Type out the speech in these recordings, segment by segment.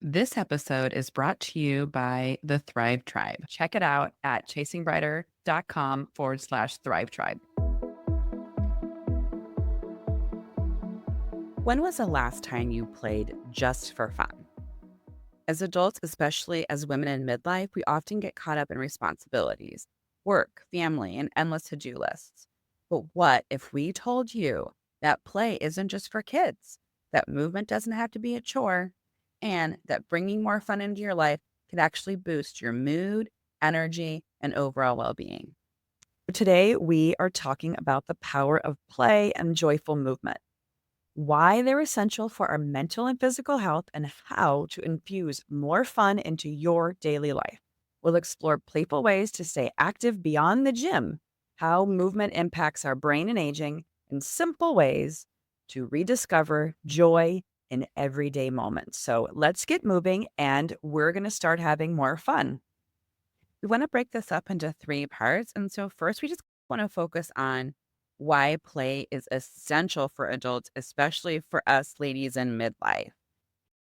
This episode is brought to you by the Thrive Tribe. Check it out at chasingbrighter.com/Thrive Tribe. When was the last time you played just for fun? As adults, especially as women in midlife, we often get caught up in responsibilities, work, family, and endless to do lists. But what if we told you that play isn't just for kids, that movement doesn't have to be a chore, and that bringing more fun into your life could actually boost your mood, energy, and overall well being? Today, we are talking about the power of play and joyful movement, why they're essential for our mental and physical health, and how to infuse more fun into your daily life. We'll explore playful ways to stay active beyond the gym, how movement impacts our brain and aging, and simple ways to rediscover joy in everyday moments. So let's get moving, and we're going to start having more fun. We want to break this up into three parts. And so, first, we just want to focus on why play is essential for adults, especially for us ladies in midlife.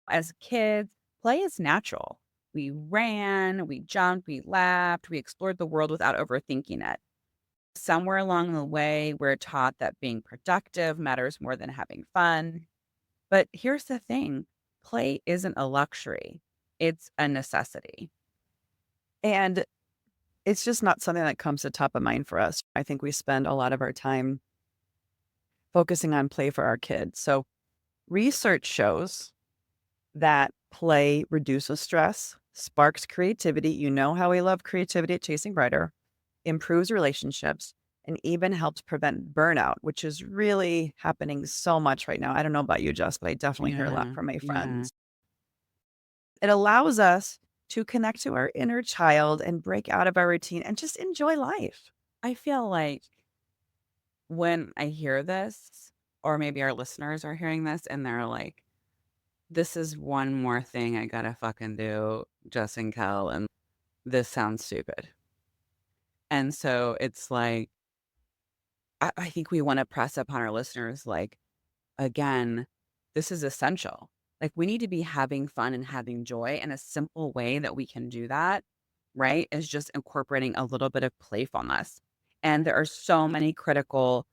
As kids, play is natural. We ran, we jumped, we laughed, we explored the world without overthinking it. Somewhere along the way, we're taught that being productive matters more than having fun. But here's the thing, play isn't a luxury, it's a necessity. And it's just not something that comes to top of mind for us. I think we spend a lot of our time focusing on play for our kids. So, research shows that play reduces stress, sparks creativity. You know how we love creativity at Chasing Brighter, improves relationships, and even helps prevent burnout, which is really happening so much right now. I don't know about you, Jess, but I definitely hear a lot Yeah, from my yeah. friends. It allows us to connect to our inner child and break out of our routine and just enjoy life. I feel like when I hear this, or maybe our listeners are hearing this and they're like, this is one more thing I gotta fucking do, Jess and Kel, and this sounds stupid. And so it's like, I think we want to press upon our listeners, like, again, this is essential. Like, we need to be having fun and having joy. And a simple way that we can do that, right, is just incorporating a little bit of playfulness. And there are so many critical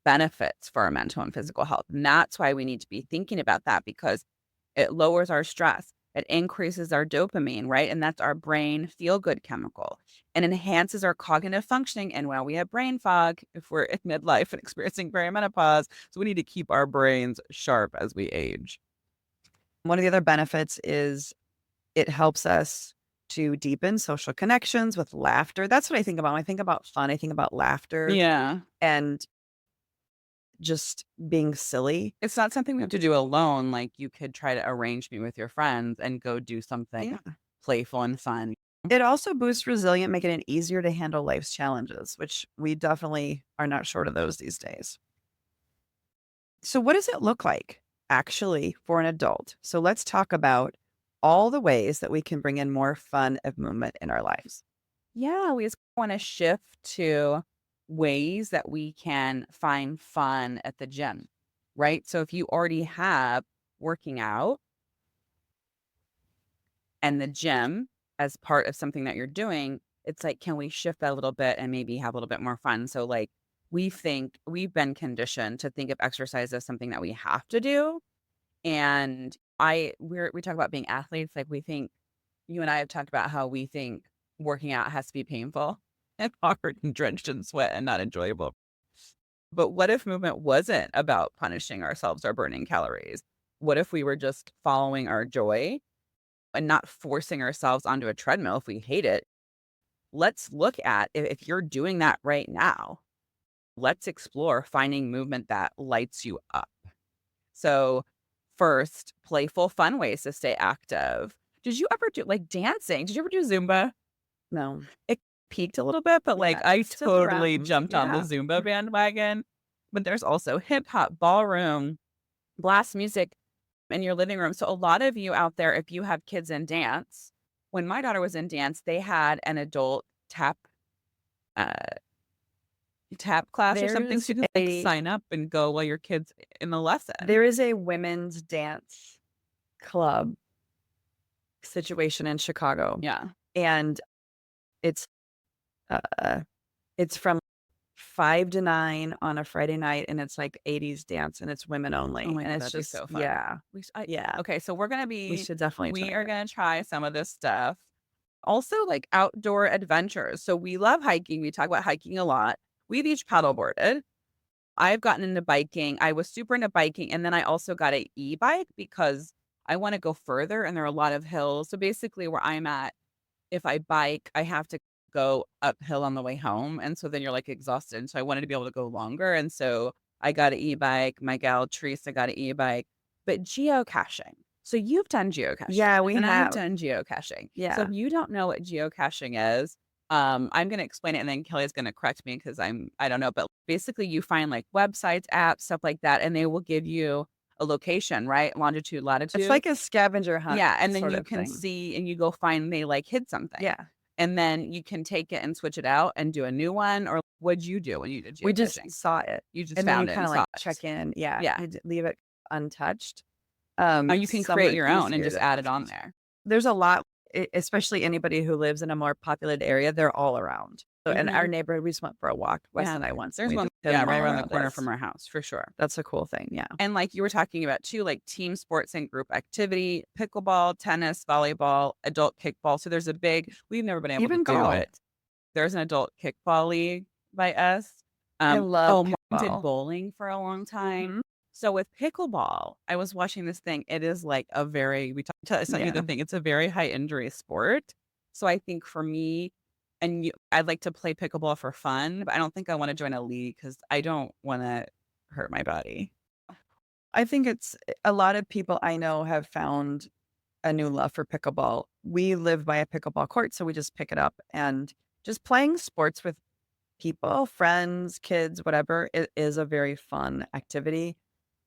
benefits for our mental and physical health. And that's why we need to be thinking about that because it lowers our stress. It increases our dopamine, right? And that's our brain feel good chemical and enhances our cognitive functioning. And while we have brain fog, if we're in midlife and experiencing perimenopause, so we need to keep our brains sharp as we age. One of the other benefits is it helps us to deepen social connections with laughter. That's what I think about. When I think about fun, I think about laughter Yeah. and just being silly. It's not something we have to do alone. Like you could try to arrange me with your friends and go do something Yeah. playful and fun. It also boosts resilience, making it easier to handle life's challenges, which we definitely are not short of those these days. So, what does it look like actually for an adult? So, let's talk about all the ways that we can bring in more fun of movement in our lives. Yeah, we just want to shift to ways that we can find fun at the gym, right? So if you already have working out and the gym as part of something that you're doing, it's like, can we shift that a little bit and maybe have a little bit more fun? So like we've been conditioned to think of exercise as something that we have to do. And we talk about being athletes, like we think you and I have talked about how we think working out has to be painful and hard and drenched in sweat and not enjoyable. But what if movement wasn't about punishing ourselves or burning calories? What if we were just following our joy and not forcing ourselves onto a treadmill if we hate it? Let's look at if you're doing that right now. Let's explore finding movement that lights you up. So, first, playful, fun ways to stay active. Did you ever do like dancing? Did you ever do Zumba? No. It peaked a little bit, but, like, Yeah, I it's still totally around. jumped on the Yeah. Zumba bandwagon. But there's also hip hop, ballroom, blast music in your living room. So a lot of you out there, if you have kids in dance, when my daughter was in dance, they had an adult uh, tap class or something, There's so you could, like, a sign up and go while your kid's in the lesson. there is a women's dance club situation in Chicago, Yeah. and it's uh, it's from 5 to 9 on a Friday night, and it's like 80s dance, and it's women Oh only, my and god, it's that'd be just so fun. yeah, yeah. Okay, so we're gonna We be should definitely try we are it. gonna try some of this stuff. Also, like outdoor adventures. So we love hiking. We talk about hiking a lot. We've each paddleboarded. I've gotten into biking. I was super into biking, and then I also got a e-bike because I want to go further, and there are a lot of hills. So basically, where I'm at, if I bike, I have to go uphill on the way home, and so then you're, like, exhausted, and so I wanted to be able to go longer, and so I got an e-bike. My gal Teresa got an e-bike. But geocaching. So you've done geocaching, Yeah, we and I've have. done geocaching. So if Yeah. you don't know what geocaching is, I'm gonna explain it, and then Kelly's gonna correct me because I don't know, but basically you find, like, websites, apps, stuff like that, and they will give you a location, right? Longitude, It's latitude. like a scavenger hunt Yeah, and then sort you of can thing. see and you go find they, like, hid something. Yeah. And then you can take it and switch it out and do a new one, or what'd you do when you did We just geocaching? saw it, You just and then you found it kinda, and like, saw check it. in. Yeah, Yeah. you leave it untouched. You can Some create are your own and easier just to add it on find. there. There's a lot, especially anybody who lives in a more populated area, they're all around. So in our Mhm. neighborhood, we just went for a walk, Wes Yeah. and I once, and There's we one just hit yeah, them right all around the around corner us. from our house, for sure. That's a cool thing, yeah. And like you were talking about too, like team sports and group activity, pickleball, tennis, volleyball, adult kickball. So there's a big we've never been able to Even do golf. it. There's an adult kickball league by us. I love Mom did kickball. bowling for a long time. Mhm. So with pickleball, I was watching this thing. It is like a very I sent you the Yeah. thing. It's a very high injury sport. So I think for me, and I'd like to play pickleball for fun, but I don't think I want to join a league because I don't want to hurt my body. I think it's a lot of people I know have found a new love for pickleball. We live by a pickleball court, so we just pick it up, and just playing sports with people, friends, kids, whatever, it is a very fun activity.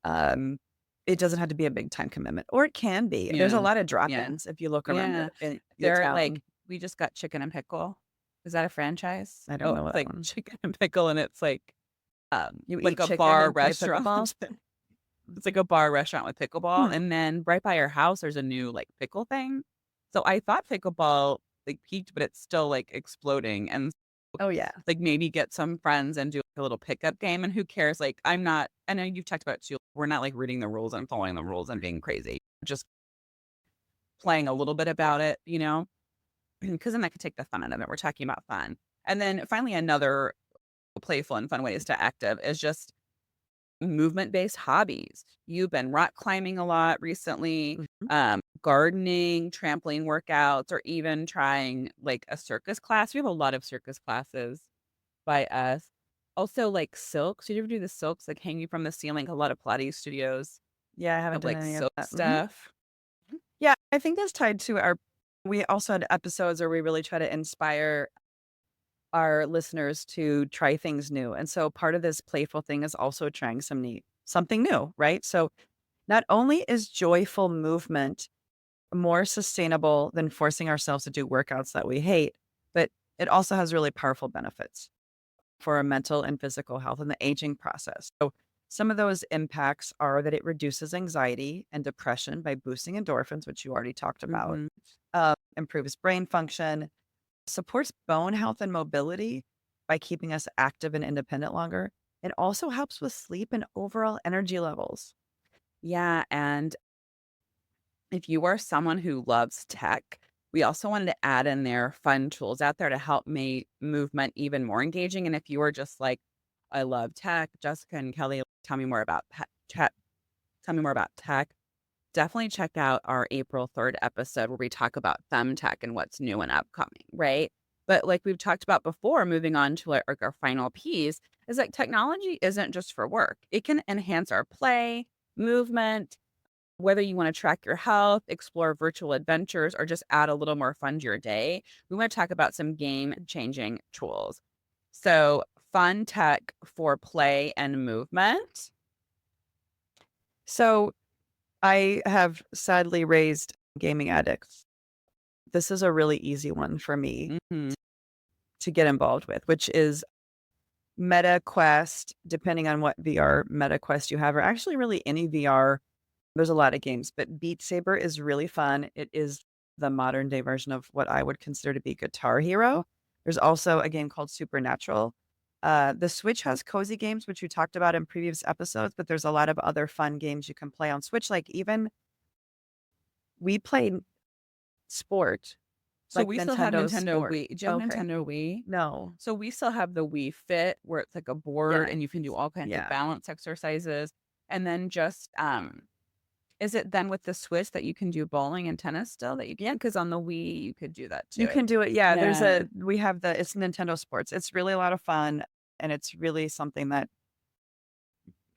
Um, it doesn't have to be a big time commitment, or it can be. There's a Yeah. lot of Yeah. drop-ins if you look around Yeah. in the They're like, town. we just got Chicken and Pickle. Is that a franchise? I don't Oh, know it's that like one. Chicken and Pickle, and it's You like eat a chicken bar and play restaurant. pickleball? It's like a bar restaurant with pickleball, Hmm. and then right by our house, there's a new, like, pickle thing. So I thought pickleball, like, peaked, but it's still, like, exploding, and, Oh, yeah. like, maybe get some friends and do like, a little pickup game, and who cares? Like, I know you've talked about it too, we're not, like, reading the rules and following the rules and being crazy. Just playing a little bit about it, you know? Because then that could take the fun out of it. We're talking about fun. And then finally, another playful and fun ways to active is just movement-based hobbies. You've been rock climbing a lot recently, Mhm. gardening, trampoline workouts, or even trying, like, a circus class. We have a lot of circus classes by us. Also, like, silks. Did you ever do the silks, like, hanging from the ceiling? A lot of Pilates studios Yeah, I haven't have, done like, any of silk that. Mhm. stuff. Yeah, I think that's tied to our we also had episodes where we really try to inspire our listeners to try things new, and so part of this playful thing is also trying something new, right? So, not only is joyful movement more sustainable than forcing ourselves to do workouts that we hate, but it also has really powerful benefits for our mental and physical health and the aging process. So, some of those impacts are that it reduces anxiety and depression by boosting endorphins, which you already talked about, Mhm. improves brain function, supports bone health and mobility by keeping us active and independent longer. It also helps with sleep and overall energy levels. Yeah, and if you are someone who loves tech, we also wanted to add in there fun tools out there to help make movement even more engaging. And if you are just like, I love tech, Jessica and Kelly, tell me more about tech. Tell me more about tech. Definitely check out our April 3rd episode where we talk about femtech and what's new and upcoming, right? But like we've talked about before, moving on to our final piece is like technology isn't just for work. It can enhance our play, movement, whether you want to track your health, explore virtual adventures, or just add a little more fun to your day. We want to talk about some game changing tools. So, fun tech for play and movement. So, I have sadly raised gaming addicts. This is a really easy one for me Mhm. to get involved with, which is Meta Quest, depending on what VR Meta Quest you have, or actually really any VR. There's a lot of games, but Beat Saber is really fun. It is the modern day version of what I would consider to be Guitar Hero. There's also a game called Supernatural. The Switch has cozy games, which we talked about in previous episodes, but there's a lot of other fun games you can play on Switch. Like even we played sport, So like we still have Nintendo Nintendo Sport. Wii. Do you have Okay. Nintendo Wii? No. So we still have the Wii Fit where it's like a board Yeah. and you can do all kinds of Yeah. balance exercises. And then just is it then with the Switch that you can do bowling and tennis still that you can? Because on the Wii you could do that You too. can do it. Yeah, Yeah. we have it's Nintendo Sports. It's really a lot of fun, and it's really something that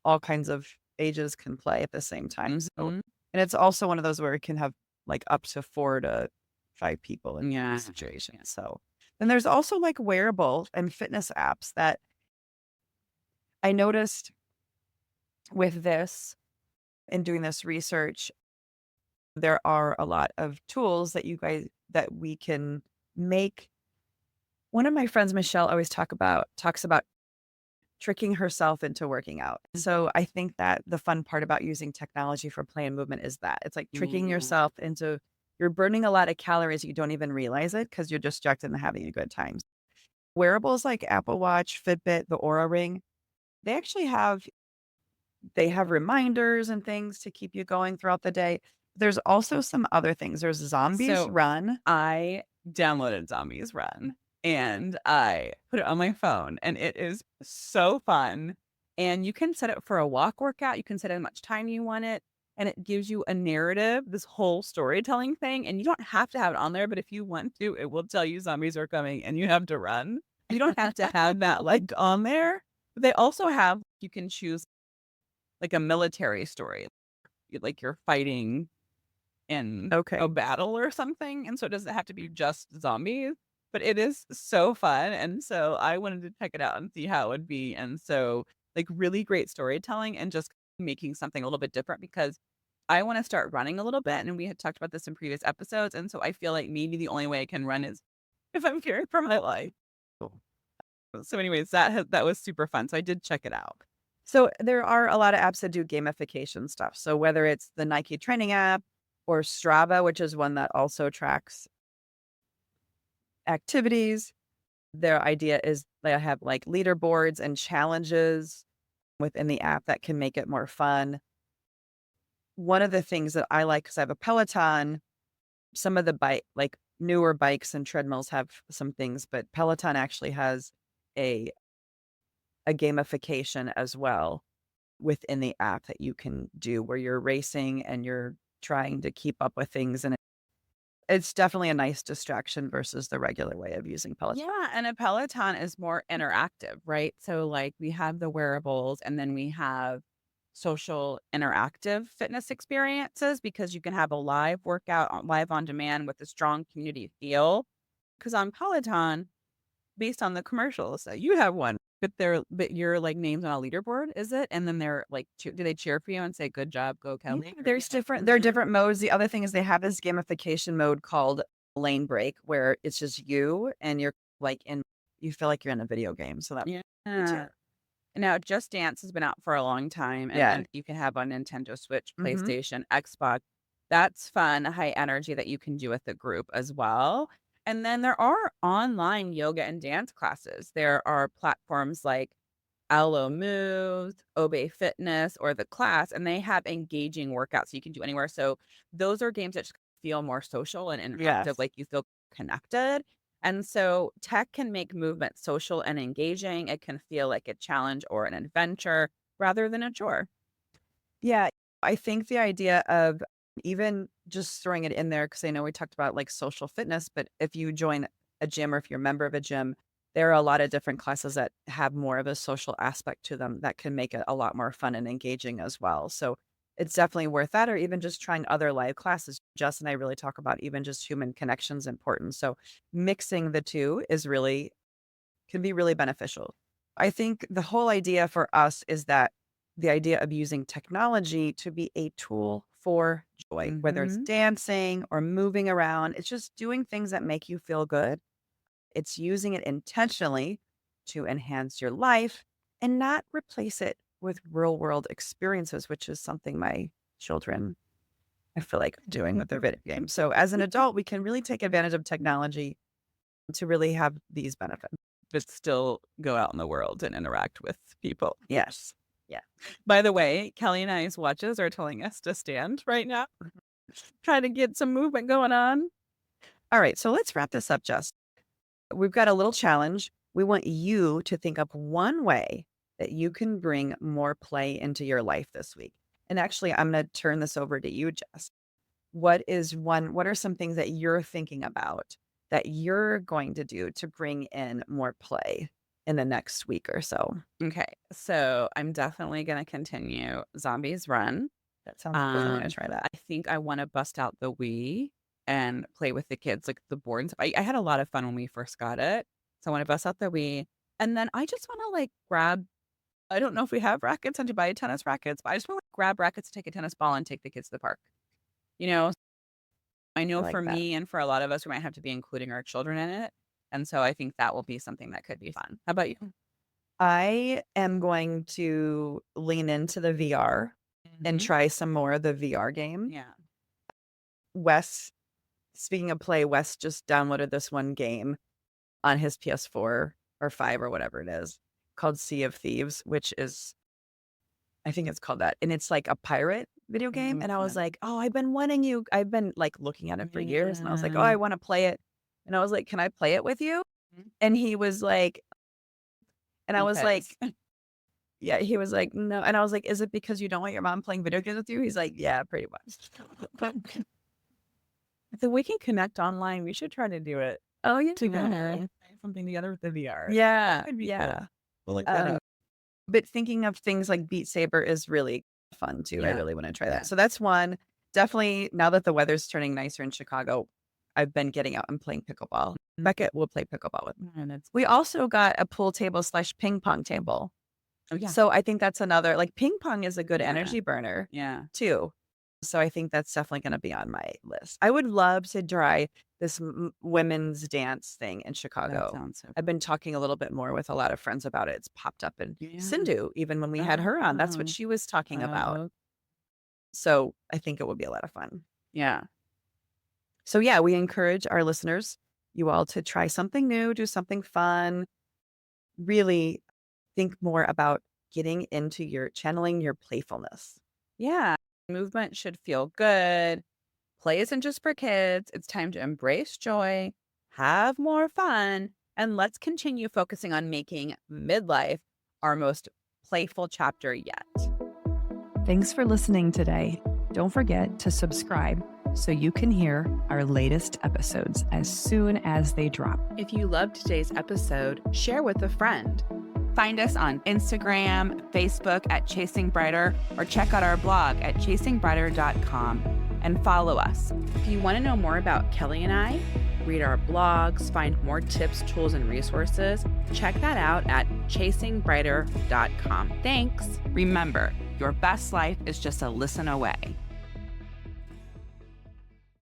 all kinds of ages can play at the same time. So, Mhm. and it's also one of those where it can have like up to 4 to 5 people in a Yeah. situation. Yeah. So, then there's also like wearable and fitness apps that I noticed with this in doing this research. There are a lot of tools that we can make. One of my friends, Michelle, always talks about tricking herself into working out. So I think that the fun part about using technology for play and movement is that it's like tricking Mhm. yourself into you're burning a lot of calories, you don't even realize it because you're distracted and having a good time. Wearables like Apple Watch, Fitbit, the Aura Ring, they actually have reminders and things to keep you going throughout the day. There's also some other things. There's Zombies So Run. I downloaded Zombies Run and I put it on my phone and it is so fun. And you can set it for a walk workout. You can set how much time you want it. And it gives you a narrative, this whole storytelling thing. And you don't have to have it on there, but if you want to, it will tell you zombies are coming and you have to run. You don't have to have that like on there. But they also have, you can choose like a military story, like you're fighting in a Okay. battle or something, and so it doesn't have to be just zombies, but it is so fun, and so I wanted to check it out and see how it would be, and so, like, really great storytelling and just making something a little bit different because I wanna start running a little bit, and we had talked about this in previous episodes, and so I feel like maybe the only way I can run is if I'm caring for my life. Cool. So anyways, that was super fun, so I did check it out. So there are a lot of apps that do gamification stuff. So whether it's the Nike training app or Strava, which is one that also tracks activities, their idea is they have like leaderboards and challenges within the app that can make it more fun. One of the things that I like because I have a Peloton, some of the like newer bikes and treadmills have some things, but Peloton actually has a gamification as well within the app that you can do where you're racing and you're trying to keep up with things, and it's definitely a nice distraction versus the regular way of using Peloton. Yeah, and a Peloton is more interactive, right? So, like, we have the wearables and then we have social interactive fitness experiences because you can have a live workout live on demand with a strong community feel. Because on Peloton, based on the commercials, you have one, but your like name's on a leaderboard, is it? And then they're like, do they cheer for you and say, "Good job, go Yeah, Kelly"? there are different modes. The other thing is they have this gamification mode called lane break where it's just you and you're like you feel like you're in a video game. So that me too. Yeah. Now, Just Dance has been out for a long time, and Yeah. then you can have on Nintendo Switch, Mhm. PlayStation, Xbox. That's fun, high energy that you can do with the group as well. And then there are online yoga and dance classes. There are platforms like Alo Moves, Obey Fitness, or The Class, and they have engaging workouts you can do anywhere. So those are games that just feel more social and interactive, Yes. like you feel connected. And so tech can make movement social and engaging. It can feel like a challenge or an adventure rather than a chore. Yeah, I think the idea of even just throwing it in there, because I know we talked about like social fitness, but if you join a gym or if you're a member of a gym, there are a lot of different classes that have more of a social aspect to them that can make it a lot more fun and engaging as well. So it's definitely worth that, or even just trying other live classes. Jess and I really talk about even just human connections important. So mixing the two can be really beneficial. I think the whole idea for us is that the idea of using technology to be a tool for joy, whether it's Mhm. dancing or moving around, it's just doing things that make you feel good. It's using it intentionally to enhance your life and not replace it with real world experiences, which is something my children I feel like doing with their video games. So as an adult, we can really take advantage of technology to really have these benefits. But still go out in the world and interact with people. Yes. Yeah. By the way, Kelly and I's watches are telling us to stand right now. Trying to get some movement going on. All right. So let's wrap this up, Jess. We've got a little challenge. We want you to think up one way that you can bring more play into your life this week. And actually, I'm going to turn this over to you, Jess. What are some things that you're thinking about that you're going to do to bring in more play in the next week or so? Okay, so I'm definitely gonna continue Zombies Run. That sounds good. I'm going to try that. I think I wanna bust out the Wii and play with the kids, like, the board and stuff. I had a lot of fun when we first got it, so I wanna bust out the Wii, and then I just wanna, like, grab I don't know if we have rackets and to buy tennis rackets, but I just wanna, like, grab rackets, take a tennis ball, and take the kids to the park, you know? I I know like for that. me and for a lot of us, we might have to be including our children in it, and so I think that will be something that could be fun. How about you? I am going to lean into the VR and Mhm. try some more of the VR game. Yeah. Wes, speaking of play, Wes just downloaded this one game on his PS4 or 5 or whatever it is called Sea of Thieves, which is, I think it's called that. And it's like a pirate video game. And I was Mhm. like, oh, I've been like looking at it for years. And I was like, oh, Yeah. I want to play it. And I was like, can I play it with you? Mhm. And he was like, and I was like, Because yeah, he was like, no. And I was like, is it because you don't want your mom playing video games with you? He's like, yeah, pretty much. if we can connect online, we should try to do it Oh, yeah. together. Try something together with the VR. Yeah. That'd be Yeah. cool. Well, like Um, but thinking of things like Beat Saber is really fun too. I Yeah. really want to try Yeah. that. So that's one. Definitely now that the weather's turning nicer in Chicago, I've been getting out and playing pickleball. Beckett will play pickleball with me. And it's We also got a pool table / ping pong table. oh, yeah. So I think that's another like ping pong is a good Yeah. energy burner Yeah. too. So I think that's definitely going to be on my list. I would love to try this women's dance thing in That Chicago. sounds so I've been talking a little bit more with a lot of friends about it. It's popped up in Yeah. Sindhu, even when we had her on. That's what Oh. she was talking about. Oh, So I think it would be a lot of fun. yeah. So yeah, we encourage our listeners, you all to try something new, do something fun, really think more about getting into channeling your playfulness. Yeah. Movement should feel good. Play isn't just for kids. It's time to embrace joy, have more fun, and let's continue focusing on making midlife our most playful chapter yet. Thanks for listening today. Don't forget to subscribe so you can hear our latest episodes as soon as they drop. If you loved today's episode, share with a friend. Find us on Instagram, Facebook at Chasing Brighter, or check out our blog at chasingbrighter.com and follow us. If you want to know more about Kelly and I, read our blogs, find more tips, tools, and resources, check that out at chasingbrighter.com. Thanks. Remember, your best life is just a listen away.